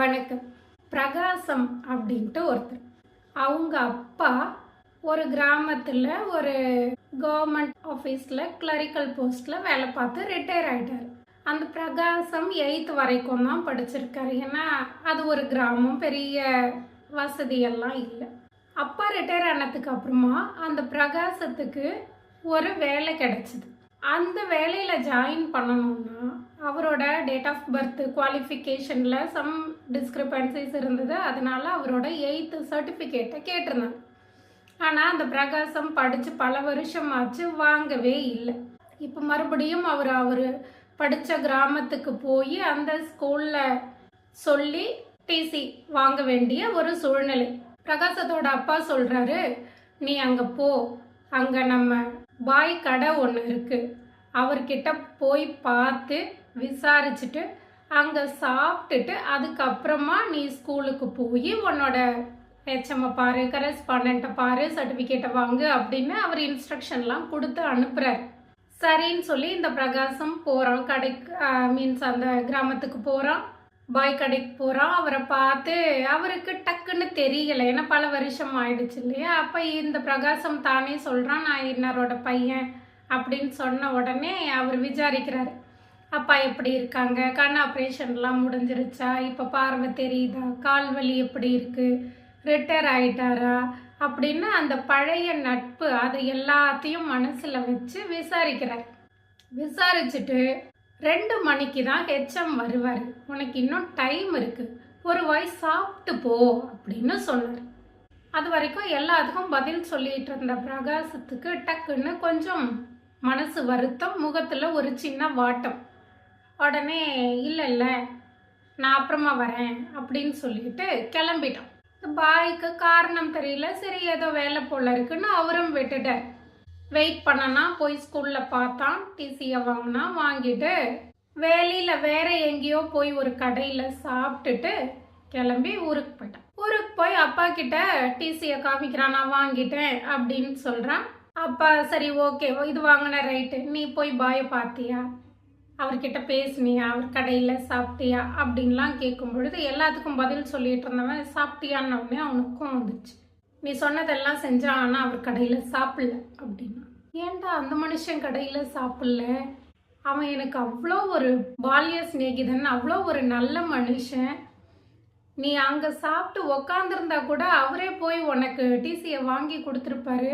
வணக்கம். பிரகாசம் அப்படின்ட்டு ஒருத்தர். அவங்க அப்பா ஒரு கிராமத்தில் ஒரு கவர்மெண்ட் ஆஃபீஸில் கிளரிக்கல் போஸ்ட்டில் வேலை பார்த்து ரிட்டையர் ஆகிட்டார். அந்த பிரகாசம் 8th வரைக்கும் தான் படிச்சிருக்காரு. ஏன்னா அது ஒரு கிராமம், பெரிய வசதியெல்லாம் இல்லை. அப்பா ரிட்டையர் ஆனதுக்கு அப்புறமா அந்த பிரகாசத்துக்கு ஒரு வேலை கிடைச்சிது. அந்த வேலையில் ஜாயின் பண்ணணும்னா அவரோட டேட் ஆஃப் பர்த் குவாலிஃபிகேஷனில் சம் டிஸ்கிரிபன்சிஸ் இருந்தது. அதனால் அவரோட 8th சர்டிஃபிகேட்டை கேட்டிருந்தாங்க. ஆனால் அந்த பிரகாசம் படித்து பல வருஷமாச்சு, வாங்கவே இல்லை. இப்போ மறுபடியும் அவர் படித்த கிராமத்துக்கு போய் அந்த ஸ்கூலில் சொல்லி டிசி வாங்க வேண்டிய ஒரு சூழ்நிலை. பிரகாசத்தோட அப்பா சொல்கிறாரு, நீ அங்கே போ, அங்கே நம்ம பாய் கடை ஒன்று இருக்குது, அவர்கிட்ட போய் பார்த்து விசாரிச்சுட்டு அங்கே சாப்பிட்டுட்டு அதுக்கப்புறமா நீ ஸ்கூலுக்கு போய் உன்னோட ஹெச்எம்மை பாரு, கரஸ்பாண்டண்ட்டை பாரு, சர்டிஃபிகேட்டை வாங்கு அப்படின்னு அவர் இன்ஸ்ட்ரக்ஷன்லாம் கொடுத்து அனுப்புகிறார். சரின்னு சொல்லி இந்த பிரகாசம் போகிறான் கடைக்கு, மீன்ஸ் அந்த கிராமத்துக்கு போகிறான், பாய் கடைக்கு போகிறான். அவரை பார்த்து அவருக்கு டக்குன்னு தெரியலை, ஏன்னா பல வருஷம் ஆயிடுச்சு இல்லையா. அப்போ இந்த பிரகாசம் தானே சொல்கிறான், நான் இன்னாரோட பையன் அப்படின்னு சொன்ன உடனே அவர் விசாரிக்கிறார், அப்பா எப்படி இருக்காங்க, கண் ஆப்ரேஷன்லாம் முடிஞ்சிருச்சா, இப்போ பார்வை தெரியுதா, கால் வலி எப்படி இருக்குது, ரிட்டையர் ஆகிட்டாரா அப்படின்னு அந்த பழைய நட்பு அதை எல்லாத்தையும் மனசில் வச்சு விசாரிக்கிறார். விசாரிச்சுட்டு 2 மணிக்கு தான் ஹெச்எம் வருவார், உனக்கு இன்னும் டைம் இருக்குது, ஒரு வாய் சாப்பிட்டு போ அப்படின்னு சொன்னார். அது வரைக்கும் எல்லாத்துக்கும் பதில் சொல்லிட்டு இருந்த பிரகாசத்துக்கு டக்குன்னு கொஞ்சம் மனசு வருத்தம், முகத்தில் ஒரு சின்ன வாட்டம். உடனே இல்லை நான் அப்புறமா வரேன் அப்படின்னு சொல்லிட்டு கிளம்பிட்டோம். பாய்க்கு காரணம் தெரியல, சரி ஏதோ வேலை போல இருக்குன்னு அவரும் விட்டுட்டார். வெயிட் பண்ணனா போய் ஸ்கூலில் பார்த்தான், டிசியை வாங்கினா, வாங்கிட்டு வேலையில் வேற எங்கேயோ போய் ஒரு கடையில் சாப்பிட்டுட்டு கிளம்பி ஊருக்கு போயிட்டான். ஊருக்கு போய் அப்பா கிட்ட டிசியை காமிக்கிறான், நான் வாங்கிட்டேன் அப்படின்னு சொல்கிறான். அப்பா சரி ஓகே, இது வாங்கின ரைட்டு, நீ போய் பாயை பார்த்தியா, அவர்கிட்ட பேசுனியா, அவர் கடையில் சாப்பிட்டியா அப்படின்லாம் கேட்கும் பொழுது எல்லாத்துக்கும் பதில் சொல்லிட்டு இருந்தவன் சாப்பிட்டியான்னொடனே அவனுக்கும் வந்துச்சு, நீ சொன்னதெல்லாம் செஞ்சான் ஆனால் அவர் கடையில் சாப்பிடல அப்படின்னா. ஏன்டா அந்த மனுஷன் கடையில் சாப்பிடல, அவன் எனக்கு அவ்வளோ ஒரு பால்ய சிநேகிதன், அவ்வளோ ஒரு நல்ல மனுஷன், நீ அங்கே சாப்பிட்டு உக்காந்துருந்தா கூட அவரே போய் உனக்கு டிசியை வாங்கி கொடுத்துருப்பாரு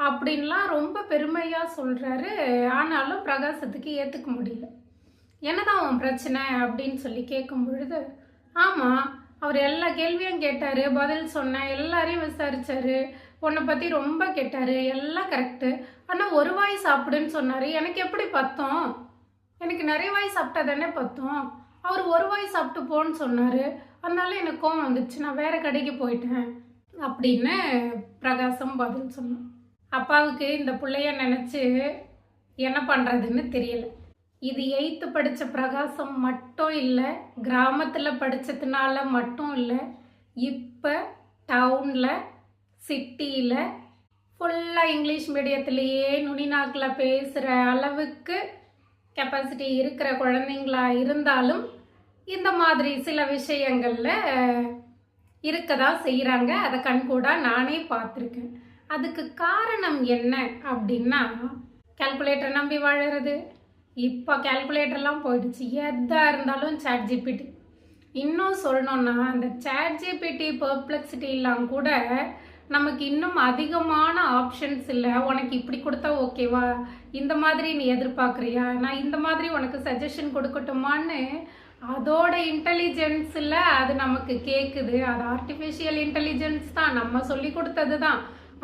அப்படின்லாம் ரொம்ப பெருமையாக சொல்கிறாரு. ஆனாலும் பிரகாசத்துக்கு ஏற்றுக்க முடியல. என்னதான் அவன் பிரச்சனை அப்படின்னு சொல்லி கேட்கும் பொழுது, ஆமாம் அவர் எல்லா கேள்வியும் கேட்டார், பதில் சொன்னேன், எல்லாரையும் விசாரித்தார், உன்னை பற்றி ரொம்ப கேட்டார், எல்லாம் கரெக்டு, ஆனால் ஒரு வாய் சாப்பிடுன்னு சொன்னார், எனக்கு எப்படி பத்தோம், எனக்கு நிறைய வாய் சாப்பிட்டா தானே பத்தோம், அவர் ஒரு வாய் சாப்பிட்டு போன்னு சொன்னார், அதனால எனக்கு கோவம் வந்துச்சு, நான் வேறு கடைக்கு போயிட்டேன் அப்படின்னு பிரகாசம் பதில் சொன்னான். அப்பாவுக்கு இந்த பிள்ளைய நினச்சி என்ன பண்ணுறதுன்னு தெரியல. இது 8th படித்த பிரகாசம் மட்டும் இல்லை, கிராமத்தில் படித்ததுனால மட்டும் இல்லை, இப்போ டவுனில் சிட்டியில் ஃபுல்லாக இங்கிலீஷ் மீடியத்திலேயே நுனிநாக்கில் பேசுகிற அளவுக்கு கெப்பாசிட்டி இருக்கிற குழந்தைங்களா இருந்தாலும் இந்த மாதிரி சில விஷயங்களில் இருக்க தான் செய்கிறாங்க. அதை கண்கூடா நானே பார்த்துருக்கேன். அதுக்கு காரணம் என்ன அப்படின்னா, கால்குலேட்டர் நம்பி வாழறது. இப்போ கால்குலேட்டர்லாம் போயிடுச்சு, எதாக இருந்தாலும் சாட் ஜிபிடி. இன்னும் சொல்லணுன்னா அந்த சாட் ஜிபிடி பெர்ப்ளெக்சிட்டிலாம் கூட நமக்கு இன்னும் அதிகமான ஆப்ஷன்ஸ் இல்லை. உனக்கு இப்படி கொடுத்தா ஓகேவா, இந்த மாதிரி நீ எதிர்பார்க்குறியா, நான் இந்த மாதிரி உனக்கு சஜஷன் கொடுக்கட்டுமான்னு அதோட இன்டெலிஜென்ஸில் அது நமக்கு கேட்குது. அது ஆர்டிஃபிஷியல் இன்டெலிஜென்ஸ் தான், நம்ம சொல்லி கொடுத்தது தான்.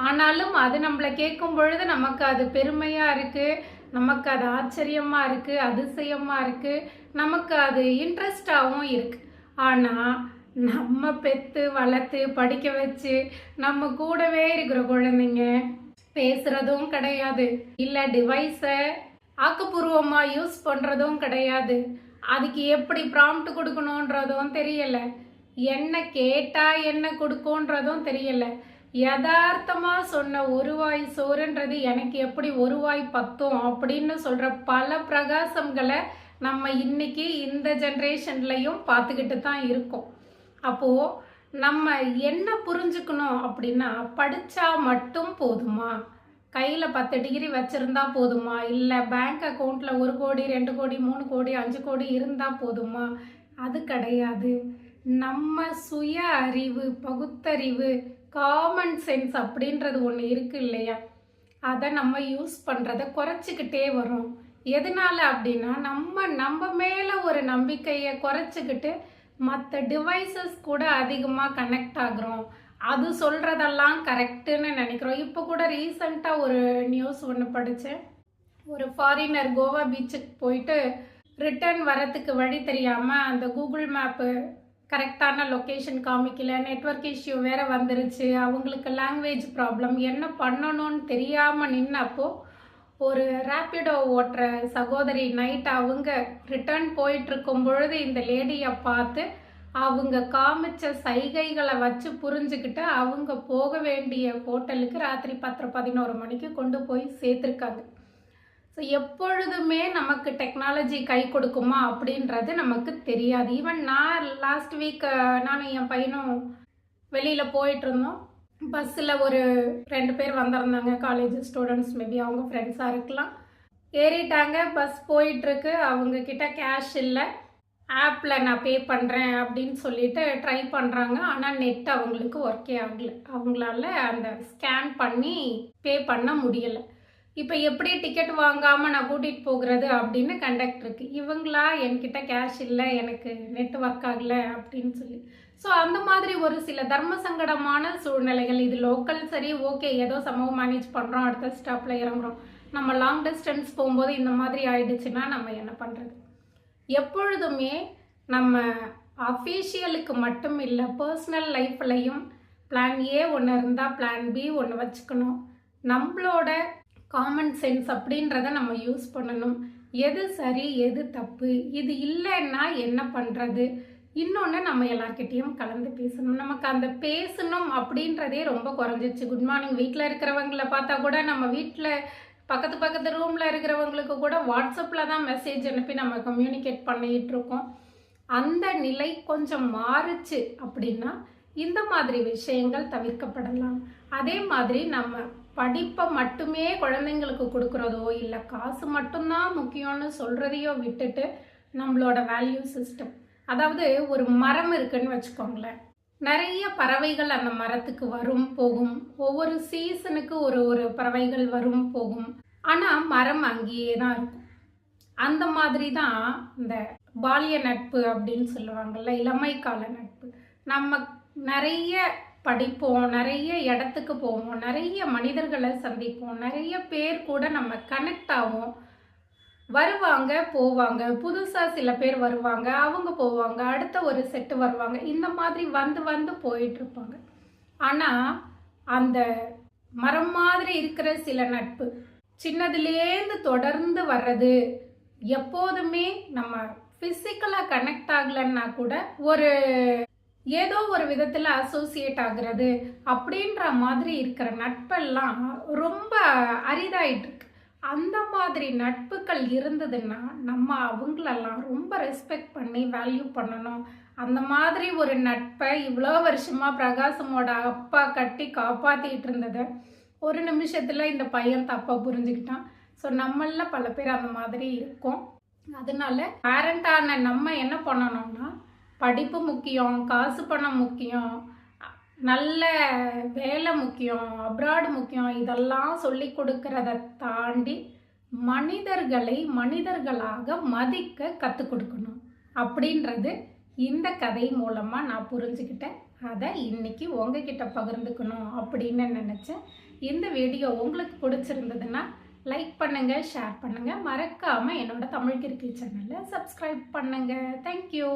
ஆனாலும் அது நம்மளை கேட்கும் பொழுது நமக்கு அது பெருமையாக இருக்குது, நமக்கு அது ஆச்சரியமாக இருக்குது, அதிசயமாக இருக்குது, நமக்கு அது இன்ட்ரெஸ்டாகவும் இருக்குது. ஆனால் நம்ம பெற்று வளர்த்து படிக்க வச்சு நம்ம கூடவே இருக்கிற குழந்தைங்க பேசுகிறதும் கிடையாது, இல்லை டிவைஸை ஆக்கப்பூர்வமாக யூஸ் பண்ணுறதும் கிடையாது, அதுக்கு எப்படி ப்ராம்ப்ட் கொடுக்கணுன்றதும் தெரியலை, என்ன கேட்டால் என்ன கொடுக்குன்றதும் தெரியலை. யதார்த்தமாக சொன்ன ஒரு வாய் சோறுன்றது எனக்கு எப்படி ஒரு வாய் பத்தும் அப்படின்னு சொல்கிற பல பிரகாசங்களை நம்ம இன்னைக்கு இந்த ஜென்ரேஷன்லையும் பார்த்துக்கிட்டு தான் இருக்கோம். அப்போது நம்ம என்ன புரிஞ்சுக்கணும் அப்படின்னா, படித்தா மட்டும் போதுமா? கையில் 10 டிகிரி வச்சுருந்தா போதுமா? இல்லை பேங்க் அக்கௌண்ட்டில் 1 கோடி 2 கோடி 3 கோடி 5 கோடி இருந்தால் போதுமா? அது கிடையாது. நம்ம சுய அறிவு, பகுத்தறிவு, காமன் சென்ஸ் அப்படின்றது ஒன்று இருக்குது இல்லையா? அதை நம்ம யூஸ் பண்ணுறதை குறைச்சிக்கிட்டே வரோம். எதனால அப்படின்னா, நம்ம மேலே ஒரு நம்பிக்கையை குறைச்சிக்கிட்டு மற்ற டிவைசஸ் கூட அதிகமாக கனெக்ட் ஆகுறோம். அது சொல்கிறதெல்லாம் கரெக்டுன்னு நினைக்கிறோம். இப்போ கூட ரீசண்டாக ஒரு நியூஸ் ஒன்று படித்தேன். ஒரு ஃபாரினர் கோவா பீச்சுக்கு போயிட்டு ரிட்டர்ன் வரத்துக்கு வழி தெரியாமல் அந்த கூகுள் மேப்பு கரெக்டான லொக்கேஷன் காமிக்கல, நெட்வொர்க் இஷ்யூ வேறு வந்துருச்சு, அவங்களுக்கு லாங்குவேஜ் ப்ராப்ளம், என்ன பண்ணணும்னு தெரியாமல் நின்னப்போ ஒரு ரேப்பிடோ ஓட்டுற சகோதரி நைட் அவங்க ரிட்டர்ன் போயிட்டுருக்கும் பொழுது இந்த லேடியை பார்த்து அவங்க காமிச்ச சைகைகளை வச்சு புரிஞ்சுக்கிட்டு அவங்க போக வேண்டிய ஹோட்டலுக்கு ராத்திரி 10-11 மணிக்கு கொண்டு போய் சேர்த்துருக்காங்க. ஸோ எப்பொழுதுமே நமக்கு டெக்னாலஜி கை கொடுக்குமா அப்படின்றது நமக்கு தெரியாது. ஈவன் நான் லாஸ்ட் வீக் நானும் என் பையனும் வெளியில் போயிட்டுருந்தோம். பஸ்ஸில் ஒரு 2 பேர் வந்திருந்தாங்க, காலேஜ் ஸ்டூடெண்ட்ஸ், மேபி அவங்க ஃப்ரெண்ட்ஸாக இருக்கலாம். ஏறிட்டாங்க, பஸ் போயிட்டுருக்கு, அவங்கக்கிட்ட கேஷ் இல்லை, ஆப்பில் நான் பே பண்ணுறேன் அப்படின்னு சொல்லிட்டு ட்ரை பண்ணுறாங்க. ஆனால் நெட் அவங்களுக்கு ஒர்க்கே ஆகலை, அவங்களால அந்த ஸ்கேன் பண்ணி பே பண்ண முடியலை. இப்போ எப்படி டிக்கெட் வாங்காமல் நான் கூட்டிகிட்டு போகிறது அப்படின்னு கண்டக்டருக்கு. இவங்களா என்கிட்ட கேஷ் இல்லை, எனக்கு நெட் ஒர்க் ஆகலை அப்படின்னு சொல்லி. ஸோ அந்த மாதிரி ஒரு சில தர்ம சங்கடமான சூழ்நிலைகள். இது லோக்கல் சரி, ஓகே, ஏதோ சமூகம் மேனேஜ் பண்ணுறோம், அடுத்த ஸ்டாப்பில் இறங்குறோம். நம்ம லாங் டிஸ்டன்ஸ் போகும்போது இந்த மாதிரி ஆயிடுச்சுன்னா நம்ம என்ன பண்ணுறது? எப்பொழுதுமே நம்ம அஃபீஷியலுக்கு மட்டும் இல்லை, பர்சனல் லைஃப்லையும் பிளான் ஏ ஒன்று இருந்தால் பிளான் பி ஒன்று வச்சுக்கணும். நம்மளோட காமன் சென்ஸ் அப்படின்றத நம்ம யூஸ் பண்ணணும். எது சரி எது தப்பு, இது இல்லைன்னா என்ன பண்ணுறது, இன்னொன்று நம்ம எல்லார்கிட்டையும் கலந்து பேசணும். நமக்கு அந்த பேசணும் அப்படின்றதே ரொம்ப குறைஞ்சிச்சு. குட் மார்னிங் வீட்டில் இருக்கிறவங்கள பார்த்தா கூட நம்ம வீட்டில் பக்கத்து ரூமில் இருக்கிறவங்களுக்கு கூட வாட்ஸ்அப்பில் தான் மெசேஜ் அனுப்பி நம்ம கம்யூனிகேட் பண்ணிகிட்டு இருக்கோம். அந்த நிலை கொஞ்சம் மாறுச்சு அப்படின்னா இந்த மாதிரி விஷயங்கள் தவிர்க்கப்படலாம். அதே மாதிரி நம்ம படிப்பை மட்டுமே குழந்தைங்களுக்கு கொடுக்குறதோ இல்லை காசு மட்டும்தான் முக்கியம்னு சொல்கிறதையோ விட்டுட்டு நம்மளோட வேல்யூ சிஸ்டம், அதாவது ஒரு மரம் இருக்குன்னு வச்சுக்கோங்களேன், நிறைய பறவைகள் அந்த மரத்துக்கு வரும் போகும், ஒவ்வொரு சீசனுக்கு ஒரு பறவைகள் வரும் போகும், ஆனால் மரம் அங்கேயே தான் இருக்கும். அந்த மாதிரி தான் இந்த பால்ய நட்பு அப்படின்னு சொல்லுவாங்கள்ல, இளமை கால நட்பு. நம்ம நிறைய படிப்போம், நிறைய இடத்துக்கு போவோம், நிறைய மனிதர்களை சந்திப்போம், நிறைய பேர் கூட நம்ம கனெக்ட் ஆகும். வருவாங்க போவாங்க, புதுசாக சில பேர் வருவாங்க, அவங்க போவாங்க, அடுத்த ஒரு செட்டு வருவாங்க, இந்த மாதிரி வந்து போயிட்டுருப்பாங்க. ஆனால் அந்த மரம் மாதிரி இருக்கிற சில நட்பு சின்னதுலேருந்து தொடர்ந்து வர்றது, எப்போதுமே நம்ம ஃபிசிக்கலாக கனெக்ட் ஆகலைன்னா கூட ஒரு ஏதோ ஒரு விதத்தில் அசோசியேட் ஆகிறது அப்படின்ற மாதிரி இருக்கிற நட்பெல்லாம் ரொம்ப அரிதாயிட்டுருக்கு. அந்த மாதிரி நட்புகள் இருந்ததுன்னா நம்ம அவங்களெல்லாம் ரொம்ப ரெஸ்பெக்ட் பண்ணி வேல்யூ பண்ணணும். அந்த மாதிரி ஒரு நட்பை இவ்வளோ வருஷமாக பிரகாசமோட அப்பா கட்டி காப்பாற்றிட்டு இருந்ததை ஒரு நிமிஷத்தில் இந்த பையன் தப்பாக புரிஞ்சுக்கிட்டான். ஸோ நம்மள பல பேர் அந்த மாதிரி இருக்கோம். அதனால பேரண்டான நம்ம என்ன பண்ணணும்னா, படிப்பு முக்கியம், காசு பணம் முக்கியம், நல்ல வேலை முக்கியம், அப்ராடு முக்கியம், இதெல்லாம் சொல்லி கொடுக்கறத தாண்டி மனிதர்களை மனிதர்களாக மதிக்க கற்றுக் கொடுக்கணும் அப்படின்றது இந்த கதை மூலமாக நான் புரிஞ்சுக்கிட்டேன். அதை இன்னைக்கு உங்ககிட்ட பகிர்ந்துக்கணும் அப்படின்னு நினச்சேன். இந்த வீடியோ உங்களுக்கு பிடிச்சிருந்ததுன்னா லைக் பண்ணுங்கள், ஷேர் பண்ணுங்கள், மறக்காமல் என்னோட தமிழ் கிறுக்கி சேனலை சப்ஸ்கிரைப் பண்ணுங்கள். தேங்க்யூ.